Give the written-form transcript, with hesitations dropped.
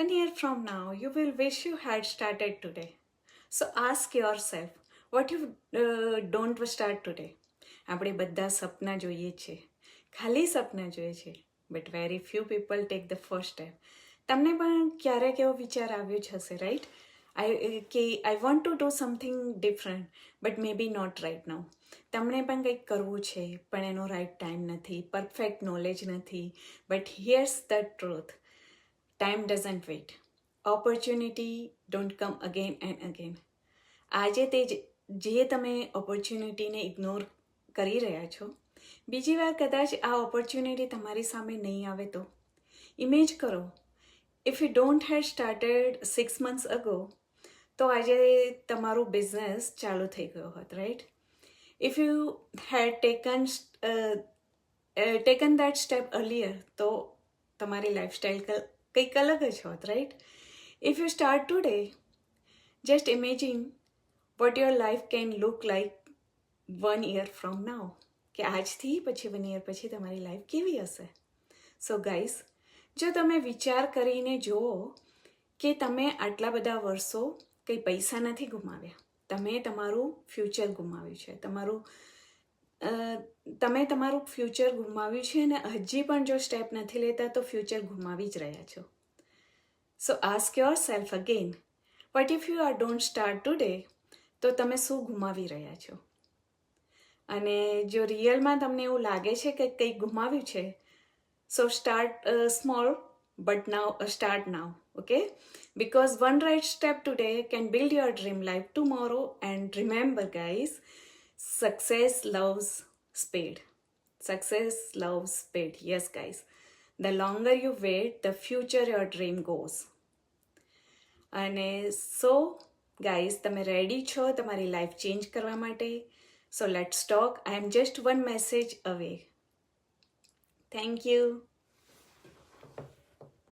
1 year from now, you will wish you had started today. So ask yourself, what you don't start today. આપણે બધા સપના જોઈએ છે, ખાલી સપના જોઈએ છે, but very few people take the first step. તમને પણ ક્યારેક એવો વિચાર આવ્યો જ હશે, right? I want to do something different but maybe not right now. તમને પણ કંઈક કરવું છે પણ એનો રાઇટ ટાઈમ નથી, પરફેક્ટ નોલેજ નથી. But here's the truth, time doesn't wait. Opportunity don't come again and again. આજે જે તમે ઓપોર્ચ્યુનિટીને ઇગ્નોર કરી રહ્યા છો, બીજી વાર કદાચ આ ઓપોર્ચ્યુનિટી તમારી સામે નહીં આવે તો ઇમેજ કરો, if you don't head started 6 months ago તો આજે તમારું બિઝનેસ ચાલુ થઈ ગયો હોત, right? If you had taken that step earlier તો તમારી લાઈફસ્ટાઈલ કંઈક અલગ જ હોત, right? If you start today, just imagine what your life can look like 1 year from now. કે આજથી પછી 1 year પછી તમારી લાઈફ કેવી હશે. સો ગાઈઝ, જો તમે વિચાર કરીને જુઓ કે તમે આટલા બધા વર્ષો કંઈ પૈસા નથી ગુમાવ્યા, તમે તમારું ફ્યુચર ગુમાવ્યું છે, તમે તમારું ફ્યુચર ગુમાવ્યું છે અને હજી પણ જો સ્ટેપ નથી લેતા તો ફ્યુચર ગુમાવી જ રહ્યા છો. સો આસ્ક યોર સેલ્ફ અગેન, વટ if you are don't start today, તો તમે શું ગુમાવી રહ્યા છો? અને જો રિયલમાં તમને એવું લાગે છે કે કંઈક ગુમાવ્યું છે, so start small but now start now, okay? Because one right step today can build your dream life tomorrow. And remember guys, success loves speed. Success loves speed. Yes guys, the longer you wait, the future your dream goes. અને so guys, તમે ready છો તમારી life change કરવા માટે? So let's talk. I M just 1 message અવે. Thank you.